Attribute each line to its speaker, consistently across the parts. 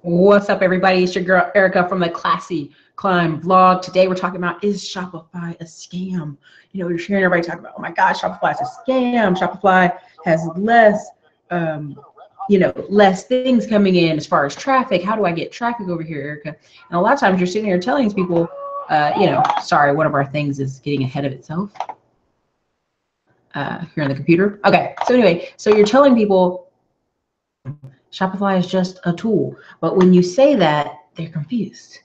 Speaker 1: What's up, everybody? It's your girl Erica from the Classy Climb vlog. Today we're talking about, is Shopify a scam? You know, you're hearing everybody talk about, oh my gosh, Shopify is a scam. Shopify has less, less things coming in as far as traffic. How do I get traffic over here, Erica? And a lot of times you're sitting here telling these people, sorry, one of our things is getting ahead of itself here on the computer. Okay, so anyway, so you're telling people Shopify is just a tool. But when you say that, they're confused.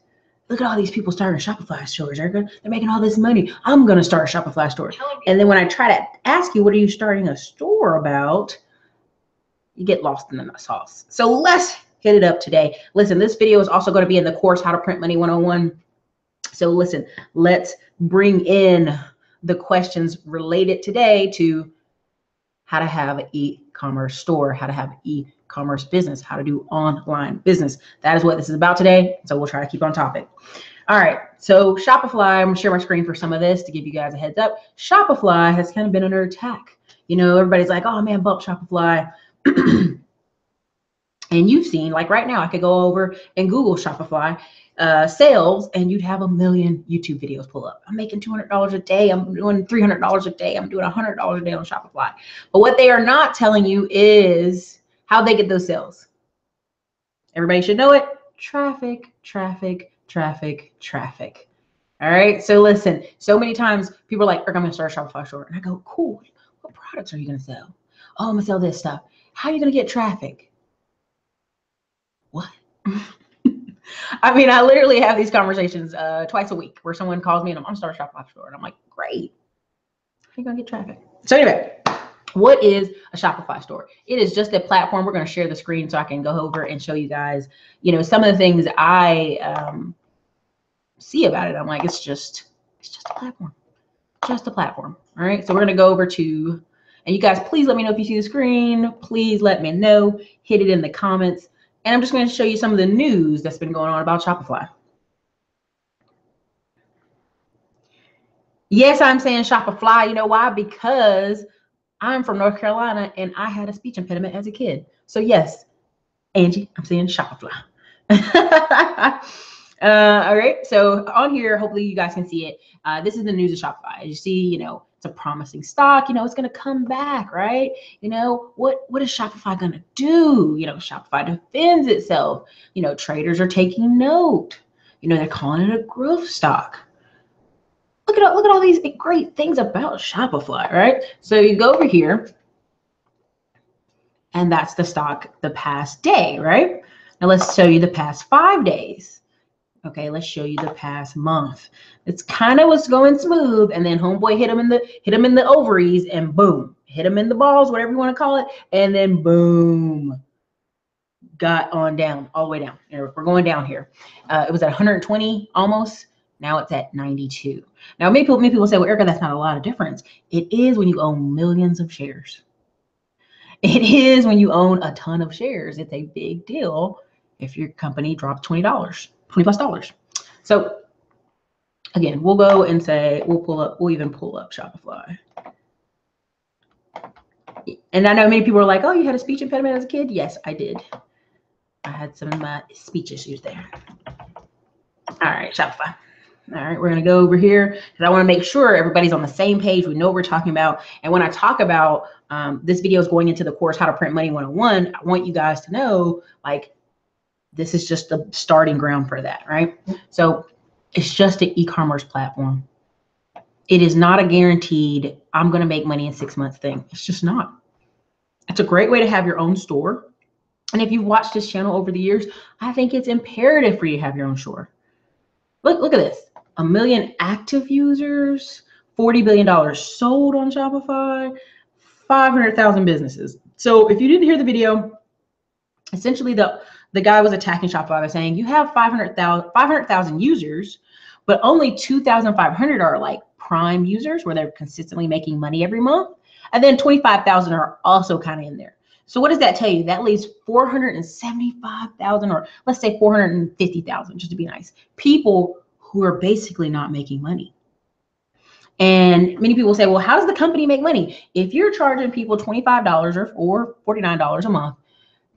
Speaker 1: Look at all these people starting Shopify stores, Erica. They're making all this money. I'm going to start a Shopify store. And then when I try to ask you, what are you starting a store about? You get lost in the sauce. So let's hit it up today. Listen, this video is also going to be in the course, How to Print Money 101. So listen, let's bring in the questions related today to how to have an e-commerce store, how to have e-commerce business, how to do online business. That is what this is about today. So we'll try to keep on topic. All right. So Shopify, I'm gonna share my screen for some of this to give you guys a heads up. Shopify has kind of been under attack. You know, everybody's like, oh man, bump Shopify. And you've seen, like right now, I could go over and Google Shopify sales, and you'd have 1 million YouTube videos pull up. I'm making $200 a day. I'm doing $300 a day. I'm doing $100 a day on Shopify. But what they are not telling you is how they get those sales. Everybody should know it. Traffic, traffic, traffic, traffic. All right. So listen, so many times people are like, I'm going to start a Shopify store. And I go, cool. What products are you going to sell? Oh, I'm going to sell this stuff. How are you going to get traffic? What? I mean, I literally have these conversations twice a week where someone calls me and I'm going to start a Shopify store. And I'm like, great. How are you going to get traffic? So anyway, what is a Shopify store? It is just a platform. We're going to share the screen so I can go over and show you guys, you know, some of the things I see about it. I'm like, it's just a platform. Just a platform. All right. So we're going to go over to, and you guys, please let me know if you see the screen. Please let me know. Hit it in the comments. And I'm just going to show you some of the news that's been going on about Shopify. Yes, I'm saying Shopify. You know why? Because I'm from North Carolina and I had a speech impediment as a kid. So yes, Angie, I'm saying Shopify. All right. So on here, hopefully you guys can see it. This is the news of Shopify. As you see, you know, it's a promising stock. You know, it's going to come back, right? You know, what is Shopify going to do? You know, Shopify defends itself. You know, traders are taking note. You know, they're calling it a growth stock. Look at all these great things about Shopify, right? So you go over here, and that's the stock the past day, right? Now let's show you the past 5 days. Okay, let's show you the past month. It's kind of was going smooth, and then homeboy hit him in the ovaries, and boom, hit him in the balls, whatever you want to call it, and then boom, got on down, all the way down. We're going down here. It was at 120 almost. Now it's at 92. Now many people say, well, Erica, that's not a lot of difference. It is when you own millions of shares. It is when you own a ton of shares. It's a big deal if your company drops $20 plus. So again, we'll go and say, we'll even pull up Shopify. And I know many people are like, oh, you had a speech impediment as a kid? Yes, I did. I had some speech issues there. All right, Shopify. All right, we're going to go over here because I want to make sure everybody's on the same page. We know what we're talking about. And when I talk about this video is going into the course, How to Print Money 101, I want you guys to know, like, this is just the starting ground for that, right? So it's just an e-commerce platform. It is not a guaranteed, I'm going to make money in 6 months thing. It's just not. It's a great way to have your own store. And if you've watched this channel over the years, I think it's imperative for you to have your own store. Look at this. 1 million active users, $40 billion sold on Shopify, 500,000 businesses. So if you didn't hear the video, essentially the guy was attacking Shopify by saying you have 500,000 users, but only 2,500 are like prime users where they're consistently making money every month. And then 25,000 are also kind of in there. So what does that tell you? That leaves 475,000, or let's say 450,000, just to be nice, people who are basically not making money. And many people say, well, how does the company make money? If you're charging people $25 or $49 a month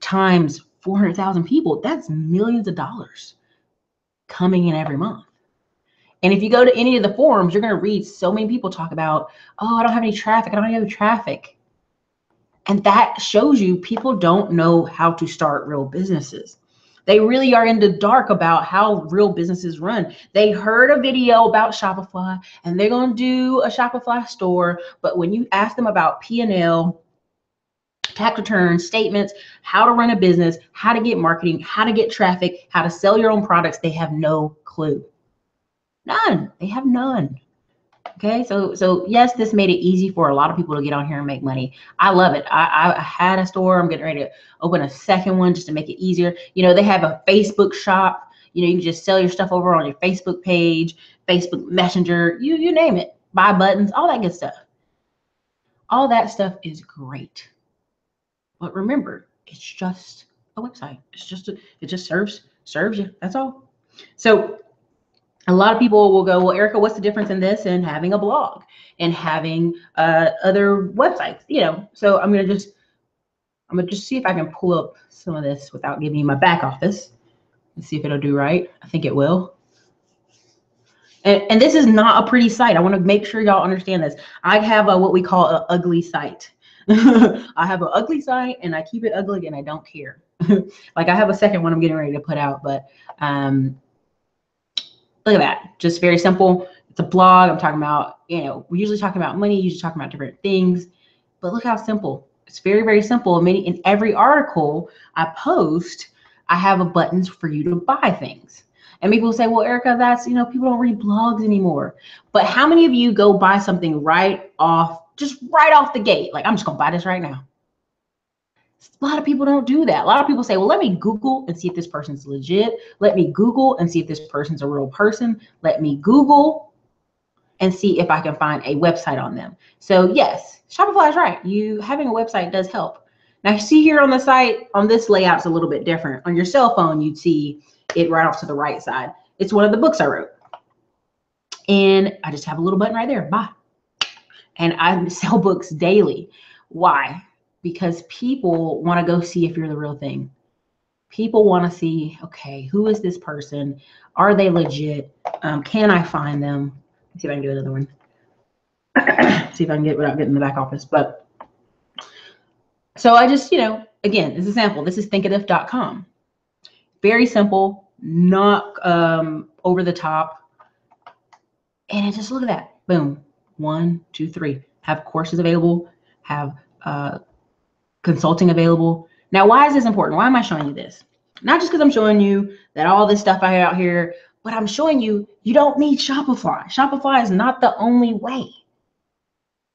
Speaker 1: times 400,000 people. That's millions of dollars coming in every month. And if you go to any of the forums, you're going to read so many people talk about, oh, I don't have any traffic. I don't have any traffic. And that shows you people don't know how to start real businesses. They really are in the dark about how real businesses run. They heard a video about Shopify and they're going to do a Shopify store. But when you ask them about P&L, tax returns, statements, how to run a business, how to get marketing, how to get traffic, how to sell your own products, they have no clue. None. They have none. Okay, so yes, this made it easy for a lot of people to get on here and make money. I love it. I had a store. I'm getting ready to open a second one just to make it easier. You know, they have a Facebook shop. You know, you can just sell your stuff over on your Facebook page, Facebook Messenger, you name it. Buy buttons, all that good stuff. All that stuff is great. But remember, it's just a website. It just serves you. That's all. So a lot of people will go, well, Erica, what's the difference in this and having a blog and having other websites? You know, so I'm gonna just see if I can pull up some of this without giving you my back office and see if it'll do right. I think it will. And this is not a pretty site. I want to make sure y'all understand this. I have what we call an ugly site. I have an ugly site and I keep it ugly and I don't care. Like I have a second one I'm getting ready to put out, but look at that, just very simple. It's a blog. I'm talking about, you know, we're usually talking about money, usually talking about different things, but look how simple. It's very, very simple. In every article I post, I have a buttons for you to buy things. And people say, well, Erica, that's, you know, people don't read blogs anymore. But how many of you go buy something just right off the gate? Like, I'm just gonna buy this right now. A lot of people don't do that. A lot of people say, well, let me Google and see if this person's legit. Let me Google and see if this person's a real person. Let me Google and see if I can find a website on them. So yes, Shopify is right. Having a website does help. Now, you see here on the site, on this layout's a little bit different. On your cell phone, you'd see it right off to the right side. It's one of the books I wrote. And I just have a little button right there, buy. And I sell books daily. Why? Because people want to go see if you're the real thing. People want to see, okay, who is this person? Are they legit? Can I find them? Let's see if I can do another one. See if I can get without getting the back office. But so I just, you know, again, this is a sample. This is thinkitive.com. Very simple, not over the top. And it just, look at that. Boom. 1, 2, 3. Have courses available. Have consulting available. Now, why is this important? Why am I showing you this? Not just because I'm showing you that all this stuff I have out here, but I'm showing you, you don't need Shopify. Shopify is not the only way.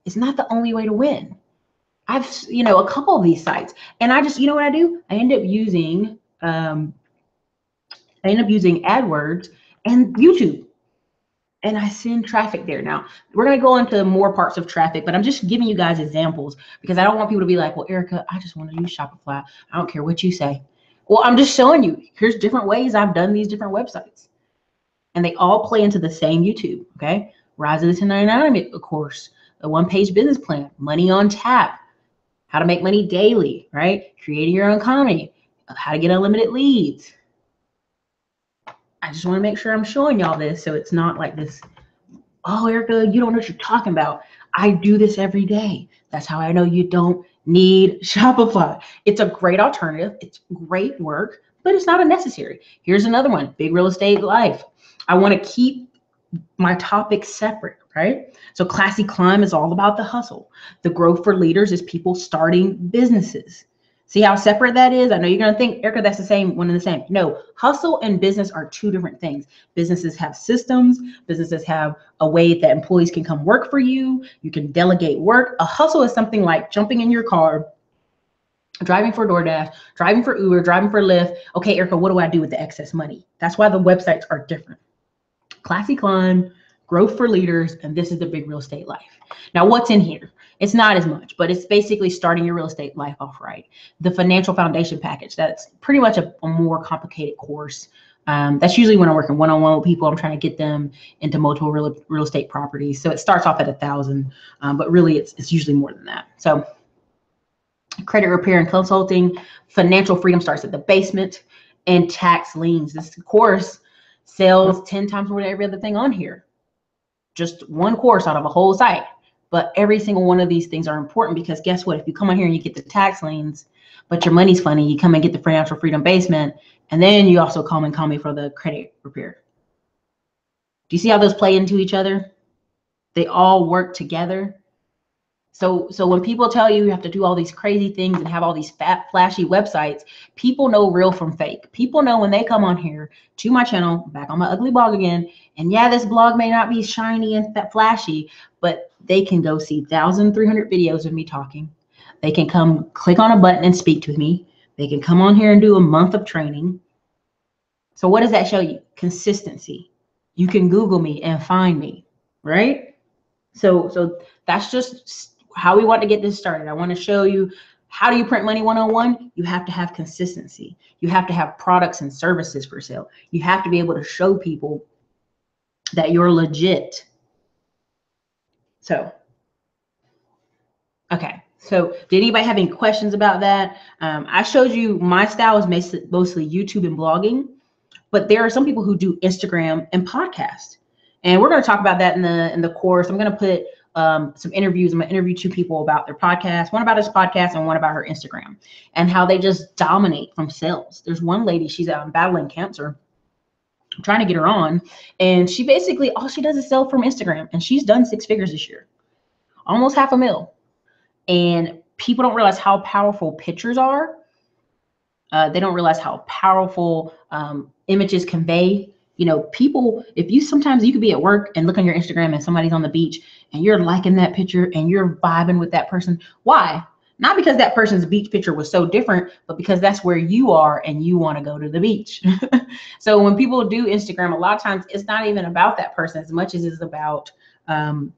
Speaker 1: It's not the only way to win. I've, you know, a couple of these sites, and I just, you know what I do? I end up using AdWords and YouTube. And I send traffic there. Now, we're going to go into more parts of traffic, but I'm just giving you guys examples because I don't want people to be like, well, Erica, I just want to use Shopify. I don't care what you say. Well, I'm just showing you, here's different ways I've done these different websites. And they all play into the same YouTube, okay? Rise of the 1099 course, the one-page business plan, money on tap, how to make money daily, right? Creating your own economy, how to get unlimited leads. I just want to make sure I'm showing y'all this so it's not like this, oh, Erica, you don't know what you're talking about. I do this every day. That's how I know you don't need Shopify. It's a great alternative. It's great work, but it's not a necessary. Here's another one, Big Real Estate Life. I want to keep my topics separate, right? So Classy Climb is all about the hustle. The Growth for Leaders is people starting businesses. See how separate that is? I know you're going to think, Erica, that's the same, one and the same. No, hustle and business are two different things. Businesses have systems. Businesses have a way that employees can come work for you. You can delegate work. A hustle is something like jumping in your car, driving for DoorDash, driving for Uber, driving for Lyft. Okay, Erica, what do I do with the excess money? That's why the websites are different. Classy Climb, Growth for Leaders, and this is the Big Real Estate Life. Now, what's in here? It's not as much, but it's basically starting your real estate life off right. The Financial Foundation Package, that's pretty much a more complicated course. That's usually when I'm working one-on-one with people. I'm trying to get them into multiple real estate properties. So it starts off at 1,000, but really it's usually more than that. So credit repair and consulting, financial freedom starts at the basement, and tax liens. This course sells 10 times more than every other thing on here. Just one course out of a whole site. But every single one of these things are important, because guess what? If you come on here and you get the tax liens, but your money's funny, you come and get the financial freedom basement, and then you also come and call me for the credit repair. Do you see how those play into each other? They all work together. So when people tell you you have to do all these crazy things and have all these fat, flashy websites, people know real from fake. People know when they come on here to my channel, back on my ugly blog again, and yeah, this blog may not be shiny and flashy, but they can go see 1,300 videos of me talking. They can come click on a button and speak to me. They can come on here and do a month of training. So what does that show you? Consistency. You can Google me and find me, right? So that's just how we want to get this started. I want to show you, how do you print money 101? You have to have consistency. You have to have products and services for sale. You have to be able to show people that you're legit. So, okay. So did anybody have any questions about that? I showed you my style is mostly YouTube and blogging, but there are some people who do Instagram and podcast. And we're going to talk about that in the course. I'm going to put some interviews. I'm going to interview 2 people about their podcast, one about his podcast and one about her Instagram, and how they just dominate from sales. There's one lady, she's battling cancer. I'm trying to get her on, and she basically, all she does is sell from Instagram, and she's done 6 figures this year, almost $500,000. And people don't realize how powerful pictures are. They don't realize how powerful images convey. You know, people, sometimes you could be at work and look on your Instagram and somebody's on the beach and you're liking that picture and you're vibing with that person. Why? Not because that person's beach picture was so different, but because that's where you are and you want to go to the beach. So when people do Instagram, a lot of times it's not even about that person as much as it's about the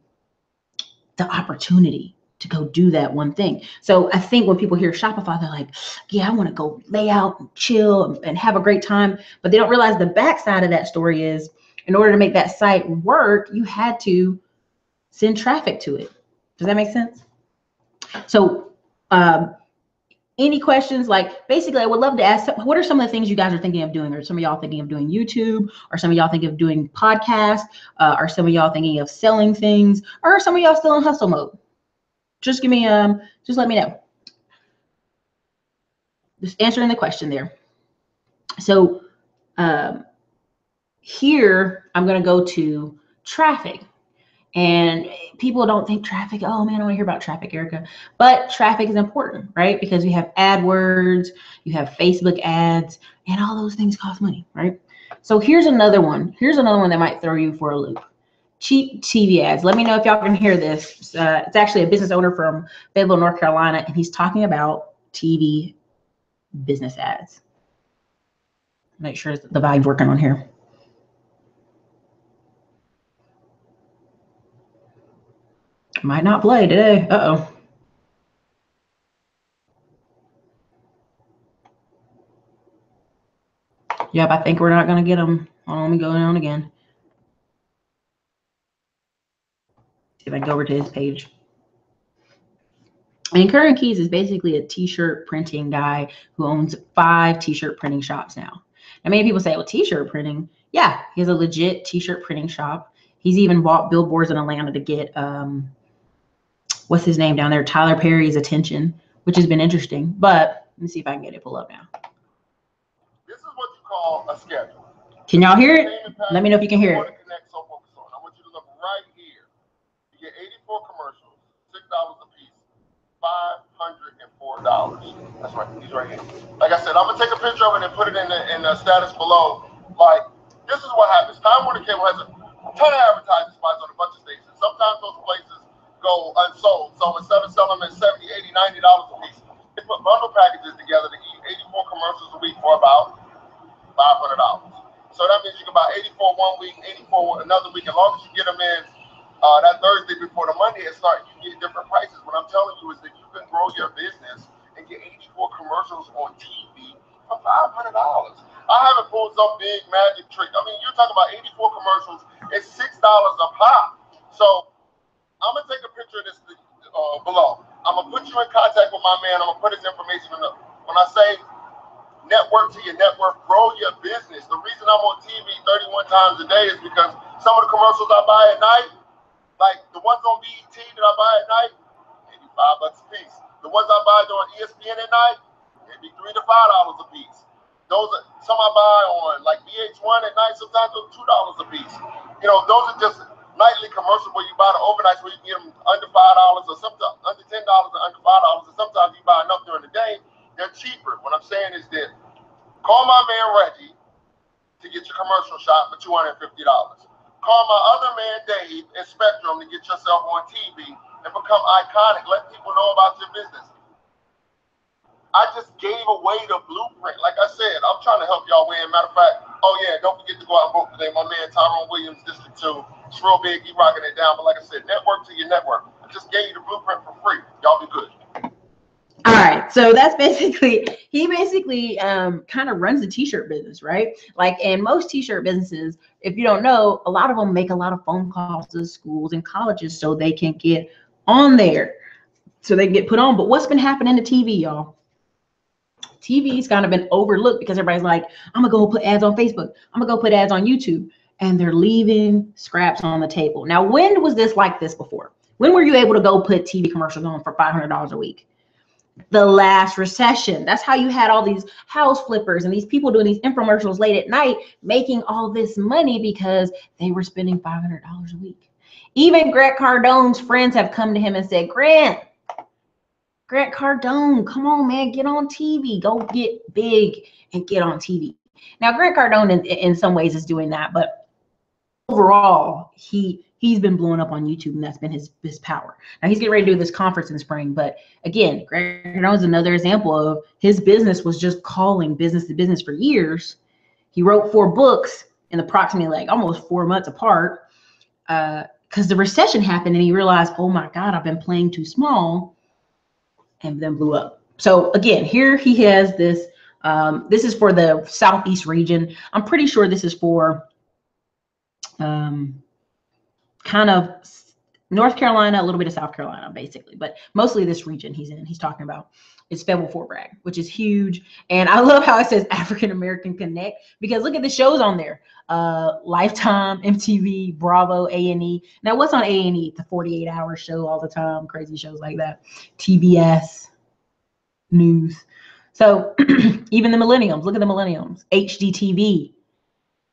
Speaker 1: opportunity to go do that one thing. So I think when people hear Shopify, they're like, yeah, I want to go lay out and chill and have a great time. But they don't realize the backside of that story is, in order to make that site work, you had to send traffic to it. Does that make sense? So any questions? Like, basically, I would love to ask, what are some of the things you guys are thinking of doing? Or some of y'all thinking of doing YouTube? Or some of y'all thinking of doing podcasts? Or some of y'all thinking of selling things? Or are some of y'all still in hustle mode? Just give me, just let me know. Just answering the question there. So here, I'm going to go to traffic. And people don't think traffic, oh man, I want to hear about traffic, Erica. But traffic is important, right? Because you have AdWords, you have Facebook ads, and all those things cost money, right? So here's another one. Here's another one that might throw you for a loop. Cheap TV ads. Let me know if y'all can hear this. It's actually a business owner from Fayetteville, North Carolina, and he's talking about TV business ads. Make sure the volume's working on here. Might not play today. Uh-oh. Yep, I think we're not going to get them. Hold on, let me go down again. See if I can go over to his page. And Curran Keys is basically a t-shirt printing guy who owns 5 t-shirt printing shops now. And many people say, well, t-shirt printing. Yeah, he has a legit t-shirt printing shop. He's even bought billboards in Atlanta to get, what's his name down there? Tyler Perry's attention, which has been interesting. But let me see if I can get it pull up now.
Speaker 2: This is what you call a schedule.
Speaker 1: Can y'all hear it? Let me know if you can hear it.
Speaker 2: I want you to look right here. You get 84 commercials, $6 a piece, $504. That's right. He's right here. Like I said, I'm gonna take a picture of it and put it in the status below. Like, this is what happens. Time Warner Cable has a ton of advertising spots on a bunch of stations. Sometimes those places go unsold. So instead of selling them at $70, $80, $90 a piece, they put bundle packages together to eat 84 commercials a week for about $500. So that means you can buy 84 one week, 84 another week. As long as you get them in that Thursday before the Monday and start, you get different prices. What I'm telling you is that you can grow your business and get 84 commercials on TV for $500. I haven't pulled some big magic trick. I mean, you're talking about 84 commercials. It's $6 a pop. So I'm gonna take a picture of this below. I'm gonna put you in contact with my man. I'm gonna put his information in the. When I say network to your network, grow your business. The reason I'm on TV 31 times a day is because some of the commercials I buy at night, like the ones on BET that I buy at night, maybe $5 a piece. The ones I buy during ESPN at night, maybe $3 to $5 a piece. Those are some I buy on like VH1 at night. Sometimes those $2 a piece. You know, those are just nightly commercials where you buy the overnights where you can get them under $5 or sometimes under $10 or under $5. And sometimes you buy enough during the day, they're cheaper. What I'm saying is that call my man Reggie to get your commercial shot for $250. Call my other man Dave at Spectrum to get yourself on TV and become iconic. Let people know about your business. I just gave away the blueprint. Like I said, I'm trying to help y'all win. Matter of fact, oh yeah, don't forget to go out and vote today. My man Tyrone Williams, District 2. It's real big. He rocking it down. But like I said, network to your network. I just gave you the blueprint for free. Y'all be good.
Speaker 1: All right, so that's basically, he basically kind of runs the t-shirt business, right? Like in most t-shirt businesses, if you don't know, a lot of them make a lot of phone calls to schools and colleges so they can get on there, so they can get put on. But what's been happening to TV, y'all? TV's kind of been overlooked because everybody's like, I'm gonna go put ads on Facebook, I'm gonna go put ads on YouTube, and they're leaving scraps on the table. Now, when was this like this before? When were you able to go put TV commercials on for $500 a week? The last recession. That's how you had all these house flippers and these people doing these infomercials late at night making all this money because they were spending $500 a week. Even Grant Cardone's friends have come to him and said, Grant Cardone, come on, man, get on TV, go get big and get on TV. Now, Grant Cardone in some ways is doing that, but overall, he's been blowing up on YouTube, and that's been his power. Now he's getting ready to do this conference in spring, but again, Grant Cardone is another example of his business was just calling business to business for years. He wrote 4 books in approximately like almost 4 months apart because the recession happened, and he realized, oh my God, I've been playing too small, and then blew up. So again, here he has this. This is for the Southeast region. I'm pretty sure this is for kind of North Carolina, a little bit of South Carolina, basically, but mostly this region he's talking about is Fayetteville Fort Bragg, which is huge. And I love how it says African American Connect, because look at the shows on there. Lifetime, MTV, Bravo, A&E. Now, what's on A&E? The 48-hour show all the time, crazy shows like that. TBS, News. So even the Millenniums, look at the Millenniums. HGTV,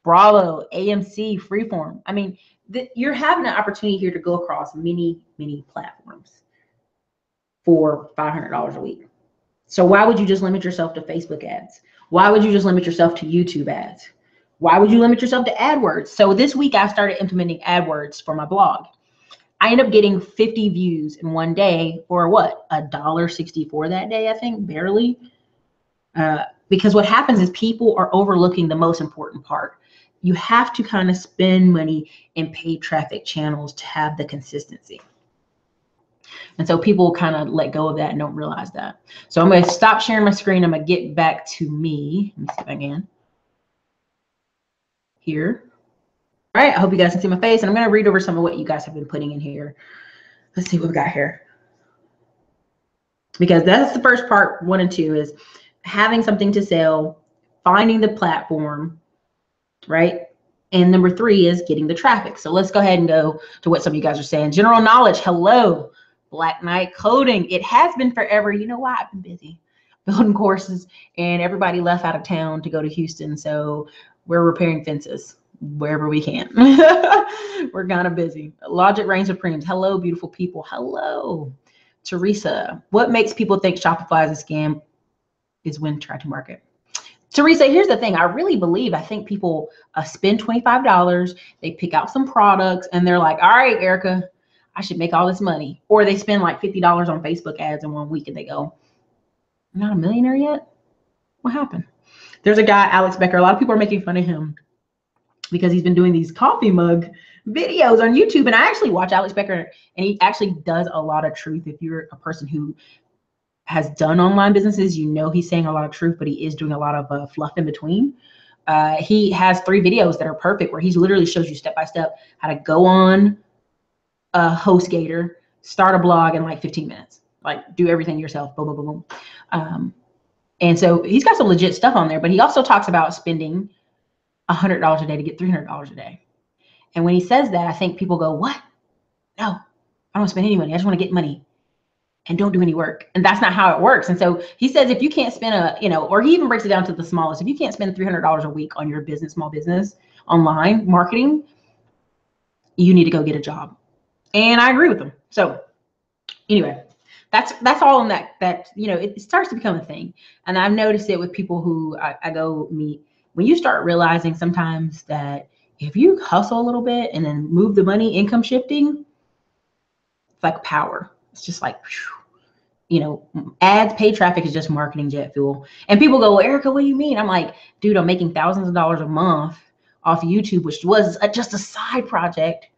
Speaker 1: Bravo, AMC, Freeform. I mean, you're having an opportunity here to go across many platforms for $500 a week. So why would you just limit yourself to Facebook ads? Why would you just limit yourself to YouTube ads? Why would you limit yourself to AdWords? So this week I started implementing AdWords for my blog. I ended up getting 50 views in one day, or what, $1.64 that day, I think, barely. Because what happens is people are overlooking the most important part. You have to kind of spend money in paid traffic channels to have the consistency. And so people kind of let go of that and don't realize that. So I'm going to stop sharing my screen. I'm going to get back to me. Let me see if I can. Here. All right. I hope you guys can see my face. And I'm going to read over some of what you guys have been putting in here. Let's see what we've got here. Because that's the first part, 1 and 2, is having something to sell, finding the platform, right? And number 3 is getting the traffic. So let's go ahead and go to what some of you guys are saying. General knowledge. Hello. Black Knight Coding. It has been forever. You know why? I've been busy building courses, and everybody left out of town to go to Houston. So we're repairing fences wherever we can. We're kind of busy. Logic Reign Supremes. Hello, beautiful people. Hello. Teresa. What makes people think Shopify is a scam is when try to market. Teresa, here's the thing. I really believe, I think people spend $25, they pick out some products, and they're like, all right, Erica, I should make all this money. Or they spend like $50 on Facebook ads in 1 week, and they go, I'm not a millionaire yet? What happened? There's a guy, Alex Becker. A lot of people are making fun of him because he's been doing these coffee mug videos on YouTube. And I actually watch Alex Becker, and he actually does a lot of truth. If you're a person who has done online businesses, you know he's saying a lot of truth, but he is doing a lot of fluff in between. He has 3 videos that are perfect, where he literally shows you step-by-step how to go on HostGator, start a blog in like 15 minutes. like do everything yourself. Boom, boom, boom, boom. And so he's got some legit stuff on there, but he also talks about spending $100 a day to get $300 a day. And when he says that, I think people go, what? No, I don't spend any money. I just want to get money and don't do any work. And that's not how it works. And so he says, if you can't spend or he even breaks it down to the smallest, if you can't spend $300 a week on your business, small business, online marketing, you need to go get a job. And I agree with him. So anyway, that's all in that, it starts to become a thing. And I've noticed it with people who I go meet. When you start realizing sometimes that if you hustle a little bit and then move the money, income shifting, it's like power. It's just like, ads, paid traffic is just marketing jet fuel. And people go, well, Erica, what do you mean? I'm like, dude, I'm making thousands of dollars a month off YouTube, which was just a side project.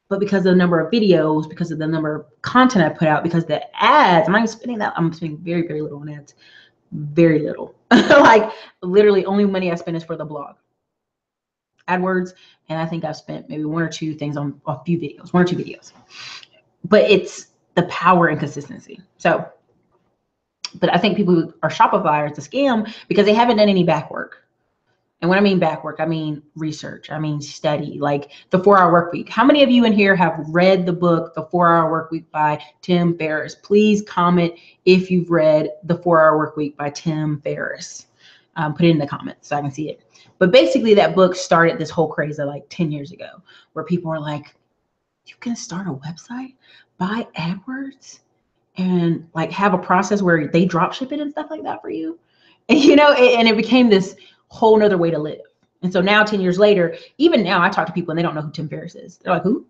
Speaker 1: But because of the number of videos, because of the number of content I put out, because the ads, I'm not even spending that. I'm spending very, very little on ads. Very little. Like literally only money I spend is for the blog. AdWords. And I think I've spent maybe one or two videos. But it's the power and consistency. So, but I think people who are Shopify, it's a scam because they haven't done any back work. And when I mean back work, I mean research, I mean study, like the 4-Hour Work Week. How many of you in here have read the book, The 4-Hour Work Week by Tim Ferriss? Please comment if you've read The 4-Hour Work Week by Tim Ferriss. Put it in the comments so I can see it. But basically that book started this whole craze like 10 years ago where people were like, you can start a website, buy AdWords, and like have a process where they drop ship it and stuff like that for you. And, and it became this whole nother way to live. And so now 10 years later, even now I talk to people and they don't know who Tim Ferriss is. They're like, who?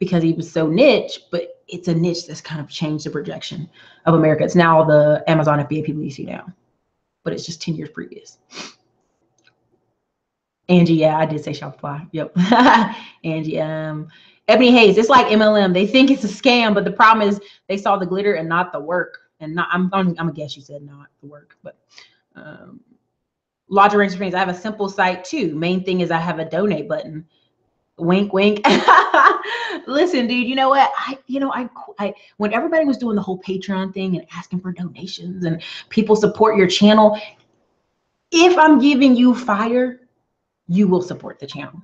Speaker 1: Because he was so niche, but it's a niche that's kind of changed the projection of America. It's now the Amazon FBA people you see now, but it's just 10 years previous. Angie, yeah, I did say Shopify. Yep. Angie, Ebony Hayes, it's like MLM. They think it's a scam, but the problem is they saw the glitter and not the work. And not, I'm gonna guess you said not the work, but Logic Ranks Springs, I have a simple site too. Main thing is I have a donate button. Wink, wink. Listen, dude, you know what? I when everybody was doing the whole Patreon thing and asking for donations and people support your channel, if I'm giving you fire, you will support the channel.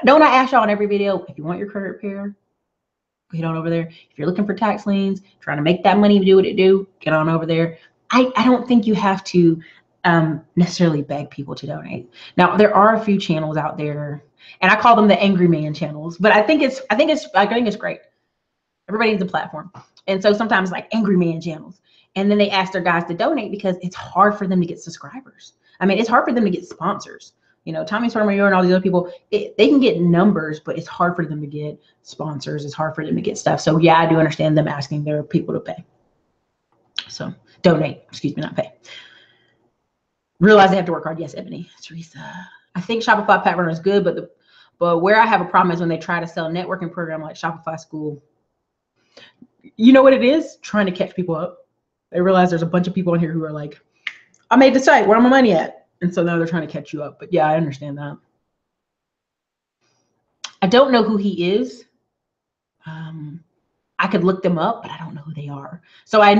Speaker 1: Don't I ask y'all in every video, if you want your credit repair, get on over there. If you're looking for tax liens, trying to make that money do what it do, get on over there. I don't think you have to necessarily beg people to donate. Now, there are a few channels out there, and I call them the angry man channels, but I think it's great. Everybody needs a platform. And so sometimes like angry man channels, and then they ask their guys to donate because it's hard for them to get subscribers. I mean, it's hard for them to get sponsors. Tommy Sotomayor and all these other people, they can get numbers, but it's hard for them to get sponsors. It's hard for them to get stuff. So yeah, I do understand them asking their people to pay. So donate, not pay. Realize they have to work hard. Yes, Ebony, Teresa. I think Shopify Pattern is good, but where I have a problem is when they try to sell a networking program like Shopify School. You know what it is? Trying to catch people up. They realize there's a bunch of people in here who are like, I made the site, where am my money at? And so now they're trying to catch you up. But yeah, I understand that. I don't know who he is. I could look them up, but I don't know who they are. So I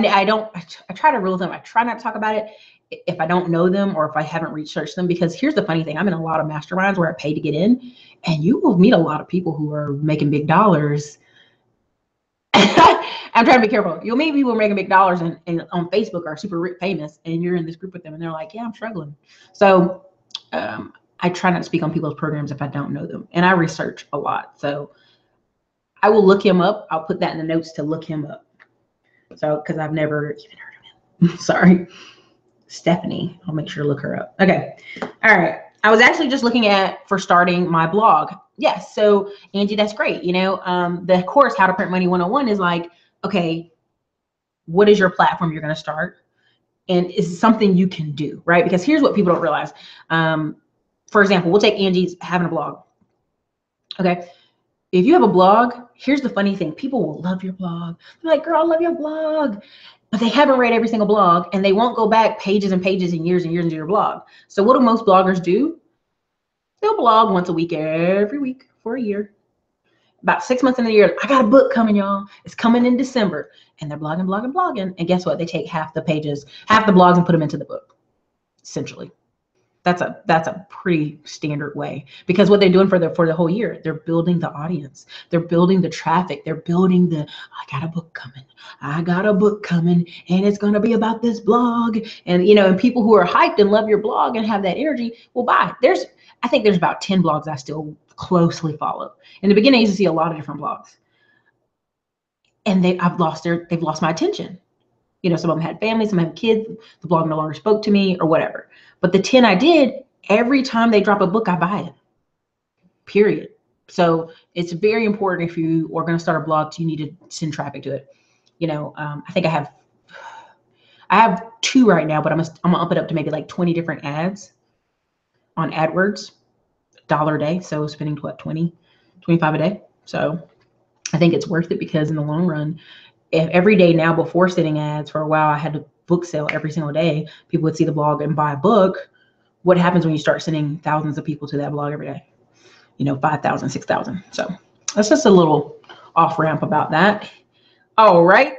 Speaker 1: try to rule them. I try not to talk about it if I don't know them or if I haven't researched them, because here's the funny thing. I'm in a lot of masterminds where I pay to get in, and you will meet a lot of people who are making big dollars. I'm trying to be careful. You'll meet people making big dollars and on Facebook are super famous, and you're in this group with them and they're like, yeah, I'm struggling. So I try not to speak on people's programs if I don't know them, and I research a lot. So I will look him up. I'll put that in the notes to look him up. So, because I've never even heard of him. Sorry. Stephanie, I'll make sure to look her up. Okay. All right. I was actually just looking for starting my blog. Yes. So Angie, that's great. The course, How to Print Money 101 is like, okay, what is your platform you're going to start? And is something you can do, right? Because here's what people don't realize. For example, we'll take Angie's having a blog. Okay. If you have a blog, here's the funny thing. People will love your blog. They're like, girl, I love your blog. But they haven't read every single blog, and they won't go back pages and pages and years into your blog. So what do most bloggers do? They'll blog once a week, every week for a year. about 6 months in the year, I got a book coming, y'all. It's coming in December. And they're blogging. And guess what? They take half the blogs and put them into the book, essentially. That's a pretty standard way, because what they're doing for the whole year, they're building the audience, they're building the traffic, they're building I got a book coming, and it's going to be about this blog. And and people who are hyped and love your blog and have that energy will buy. I think there's about 10 blogs I still closely follow. In the beginning, I used to see a lot of different blogs, and they've lost my attention. Some of them had families, some had kids, the blog no longer spoke to me or whatever. But the 10 I did, every time they drop a book, I buy it, period. So it's very important, if you are going to start a blog, you need to send traffic to it. I think I have 2 right now, but I'm gonna up it up to maybe like 20 different ads on AdWords, $1 a day. So spending what, 20, 25 a day. So I think it's worth it, because in the long run, if every day now, before sending ads for a while, I had to book sale every single day, people would see the blog and buy a book. What happens when you start sending thousands of people to that blog every day? 5,000, 6,000. So that's just a little off ramp about that. All right.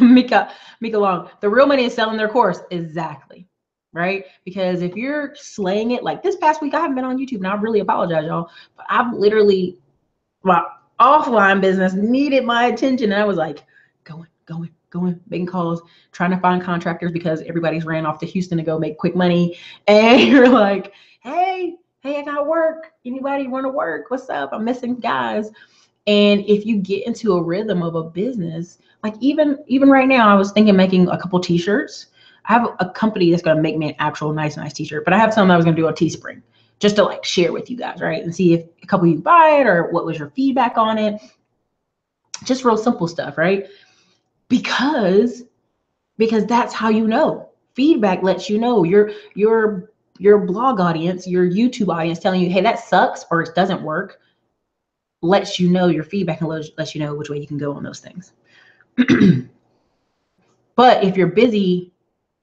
Speaker 1: Mika Long, the real money is selling their course. Exactly. Right? Because if you're slaying it, like this past week, I haven't been on YouTube, and I really apologize, y'all, but I've literally, my offline business needed my attention, and I was like going, making calls, trying to find contractors, because everybody's ran off to Houston to go make quick money. And you're like, hey, I got work. Anybody want to work? What's up? I'm missing guys. And if you get into a rhythm of a business, like even right now, I was thinking making a couple t-shirts. I have a company that's going to make me an actual nice t-shirt, but I have something I was going to do on Teespring, just to share with you guys, right? And see if a couple of you buy it, or what was your feedback on it. Just real simple stuff, right? Because that's how feedback lets you know your blog audience, your YouTube audience telling you, hey, that sucks or it doesn't work, lets you know your feedback, and lets you know which way you can go on those things. But if you're busy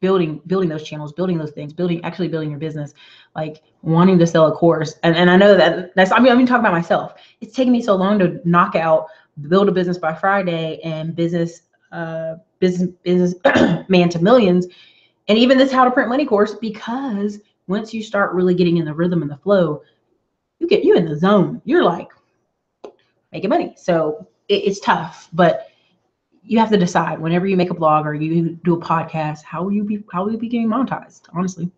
Speaker 1: building those channels, building those things, actually building your business, like wanting to sell a course. And I know that's, I'm talking about myself. It's taken me so long to knock out Build a Business by Friday and business Man to Millions, and even this How to Print Money course, because once you start really getting in the rhythm and the flow, you in the zone. You're like making money. So it's tough, but you have to decide whenever you make a blog or you do a podcast, how will you be getting monetized, honestly.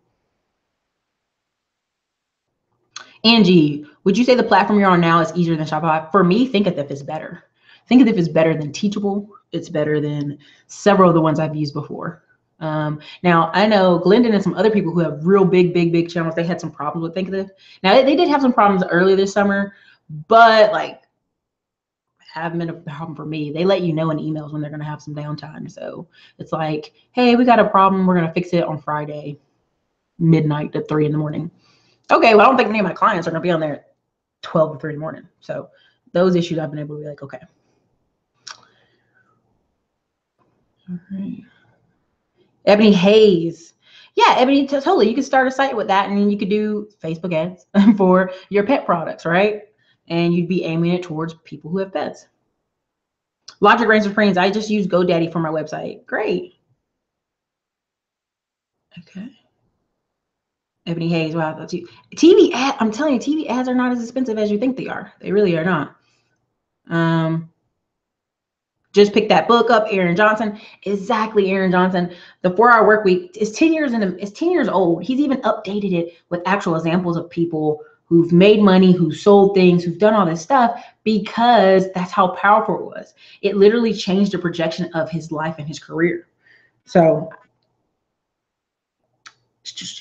Speaker 1: Angie, would you say the platform you're on now is easier than Shopify? For me, Thinkific is better. Thinkific is better than Teachable. It's better than several of the ones I've used before. Now, I know Glendon and some other people who have real big channels, they had some problems with Thinkific. Now, they did have some problems earlier this summer, but haven't been a problem for me. They let you know in emails when they're going to have some downtime. So it's like, hey, we got a problem. We're going to fix it on Friday, midnight to 3 in the morning. Okay, well, I don't think any of my clients are going to be on there at 12 to 3 in the morning. So those issues I've been able to be like, okay. All right. Ebony Hayes. Yeah, Ebony, totally. You could start a site with that, and then you could do Facebook ads for your pet products, right? And you'd be aiming it towards people who have pets. Logic Range of Frames. I just use GoDaddy for my website. Great. Okay. Ebony Hayes. Wow, that's you. TV ad. I'm telling you, TV ads are not as expensive as you think they are. They really are not. Just pick that book up, Aaron Johnson. Exactly, Aaron Johnson. The 4-Hour Work Week is 10 years it's 10 years old. He's even updated it with actual examples of people who've made money, who sold things, who've done all this stuff, because that's how powerful it was. It literally changed the projection of his life and his career. So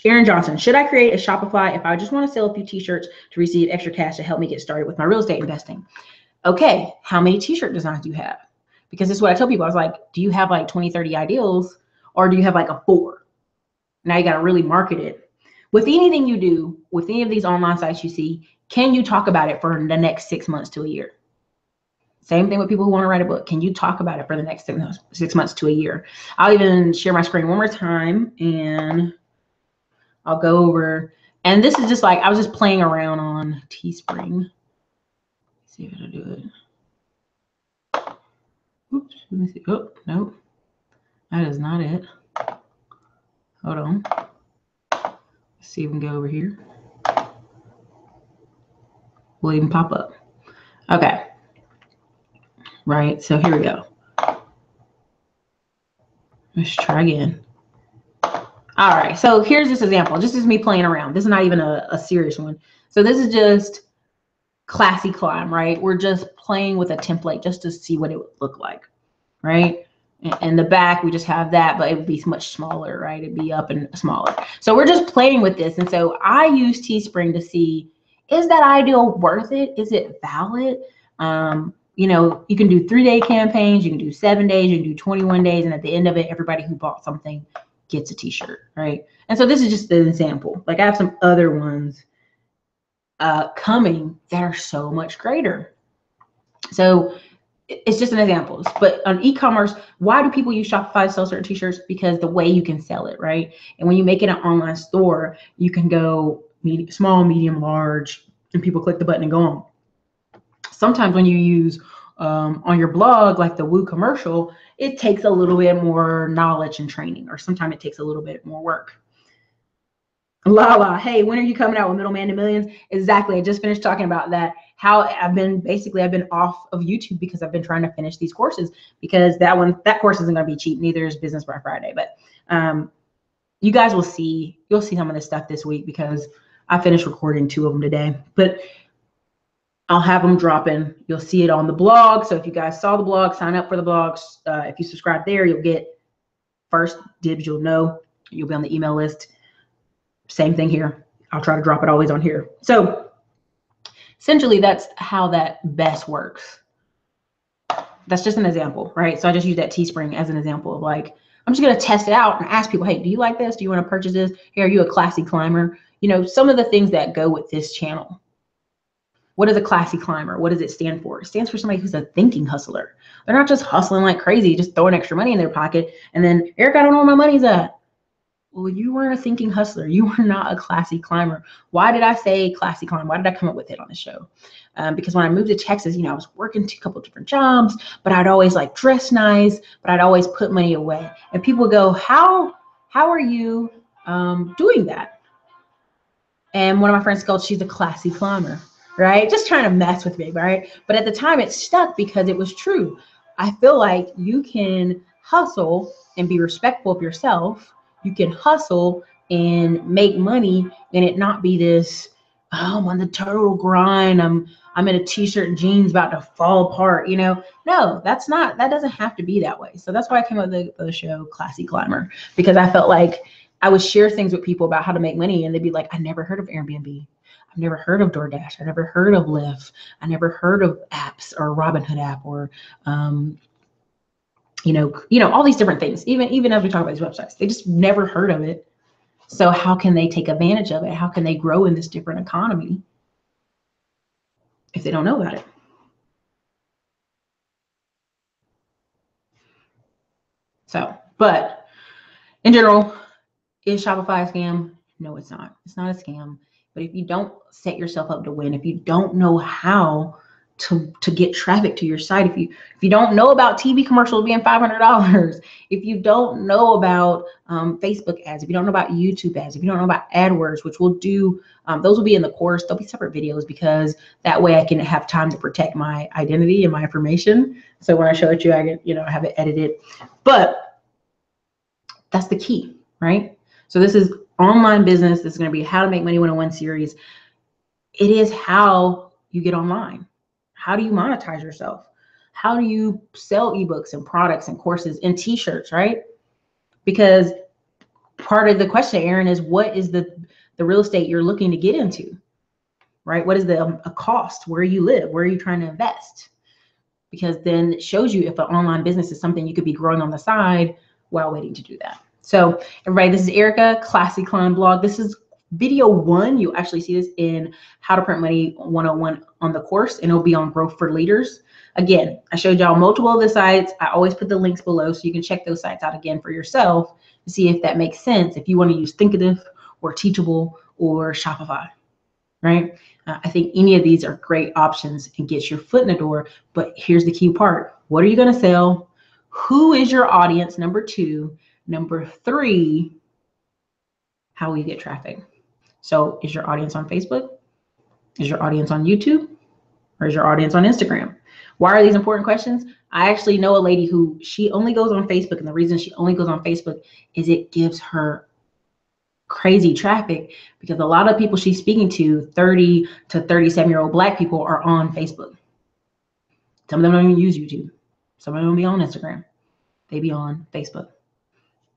Speaker 1: Aaron Johnson, should I create a Shopify if I just want to sell a few t-shirts to receive extra cash to help me get started with my real estate investing? Okay, how many t-shirt designs do you have? Because this is what I tell people. I was like, do you have 20, 30 ideals, or do you have a 4? Now you got to really market it. With anything you do, with any of these online sites you see, can you talk about it for the next 6 months to a year? Same thing with people who want to write a book. Can you talk about it for the next 6 months to a year? I'll even share my screen one more time, and I'll go over And this is just like, I was just playing around on Teespring. Let's see if it'll do it. Oops, let me see. Oh, nope. That is not it. Hold on. Let's see if we can go over here. Will even pop up. Okay. Right, so here we go. Let's try again. All right, so here's this example. This is me playing around. This is not even a serious one. So this is just classy climb, right? We're just playing with a template just to see what it would look like, right? In the back, we just have that, but it would be much smaller, right? It'd be up and smaller. So we're just playing with this. And so I use Teespring to see, is that ideal worth it? Is it valid? You know, you can do 3-day campaigns, you can do 7 days, you can do 21 days. And at the end of it, everybody who bought something gets a t-shirt, right? And so this is just an example. Like I have some other ones coming that are so much greater. So it's just an example. But on e-commerce, why do people use Shopify to sell certain t-shirts? Because the way you can sell it, right? And when you make it an online store, you can go small, medium, large, and people click the button and go on. Sometimes when you use on your blog, like the Woo commercial, it takes a little bit more knowledge and training, or sometimes it takes a little bit more work. Lala, hey, when are you coming out with Middleman to Millions? Exactly. I just finished talking about that. How I've been off of YouTube because I've been trying to finish these courses, because that course isn't going to be cheap. Neither is Business by Friday. But you guys will see, you'll see some of this stuff this week because I finished recording 2 of them today. But I'll have them dropping. You'll see it on the blog. So if you guys saw the blog, sign up for the blogs. If you subscribe there, you'll get first dibs. You'll know. You'll be on the email list. Same thing here. I'll try to drop it always on here. So essentially, that's how that best works. That's just an example, right? So I just use that Teespring as an example of like, I'm just going to test it out and ask people, hey, do you like this? Do you want to purchase this? Hey, are you a classy climber? You know, some of the things that go with this channel. What is a classy climber? What does it stand for? It stands for somebody who's a thinking hustler. They're not just hustling like crazy, just throwing extra money in their pocket. And then, Eric, I don't know where my money's at. Well, you weren't a thinking hustler. You were not a classy climber. Why did I say classy climber? Why did I come up with it on the show? Because when I moved to Texas, you know, I was working a couple of different jobs, but I'd always like dress nice, but I'd always put money away. And people go, how are you doing that? And one of my friends goes, she's a classy climber. Right? Just trying to mess with me, right? But at the time it stuck because it was true. I feel like you can hustle and be respectful of yourself. You can hustle and make money and it not be this, oh, I'm on the total grind. I'm in a t-shirt and jeans about to fall apart, you know? No, that doesn't have to be that way. So that's why I came up with the show Classy Climber, because I felt like I would share things with people about how to make money and they'd be like, I never heard of Airbnb. I've never heard of DoorDash. I never heard of Lyft. I never heard of apps or Robinhood app or, you know, all these different things. Even as we talk about these websites, they just never heard of it. So how can they take advantage of it? How can they grow in this different economy if they don't know about it? So, but in general, is Shopify a scam? No, it's not. It's not a scam. But if you don't set yourself up to win, if you don't know how to get traffic to your site, if you don't know about TV commercials being $500, if you don't know about Facebook ads, if you don't know about YouTube ads, if you don't know about AdWords, which we'll do, those will be in the course. There'll be separate videos because that way I can have time to protect my identity and my information. So when I show it to you, I can, you know, have it edited. But that's the key, right? So this is online business. This is going to be how to make money 101 series. It is how you get online. How do you monetize yourself? How do you sell ebooks and products and courses and t-shirts, right? Because part of the question, Aaron, is what is the real estate you're looking to get into, right? What is the cost? Where you live? Where are you trying to invest? Because then it shows you if an online business is something you could be growing on the side while waiting to do that. So everybody, this is Erica, Classy Climb Blog. This is video 1. You'll actually see this in How to Print Money 101 on the course, and it'll be on Growth for Leaders. Again, I showed y'all multiple of the sites. I always put the links below so you can check those sites out again for yourself to see if that makes sense. If you want to use Thinkitive or Teachable or Shopify, right? I think any of these are great options and gets your foot in the door. But here's the key part. What are you going to sell? Who is your audience? Number 2. Number 3, how will you get traffic? So is your audience on Facebook? Is your audience on YouTube? Or is your audience on Instagram? Why are these important questions? I actually know a lady who she only goes on Facebook, and the reason she only goes on Facebook is it gives her crazy traffic, because a lot of people she's speaking to, 30 to 37-year-old Black people, are on Facebook. Some of them don't even use YouTube. Some of them don't be on Instagram. They be on Facebook.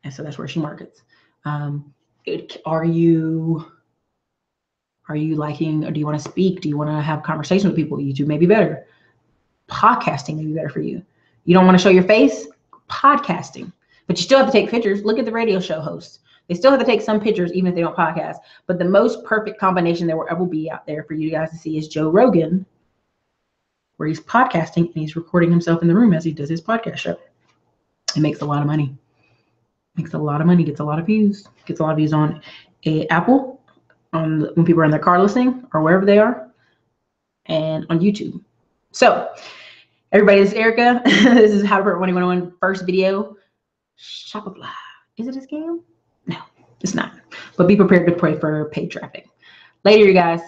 Speaker 1: And so that's where she markets. Are you liking, or do you want to speak? Do you want to have conversations with people? YouTube may be better. Podcasting may be better for you. You don't want to show your face? Podcasting. But you still have to take pictures. Look at the radio show hosts. They still have to take some pictures even if they don't podcast. But the most perfect combination there will ever be out there for you guys to see is Joe Rogan, where he's podcasting and he's recording himself in the room as he does his podcast show. It makes a lot of money. Makes a lot of money, gets a lot of views. Gets a lot of views on Apple, when people are in their car listening or wherever they are, and on YouTube. So everybody, this is Erica. This is How to Put Money 101 first video. Shopify. Is it a scam? No, it's not. But be prepared to pray for paid traffic. Later, you guys.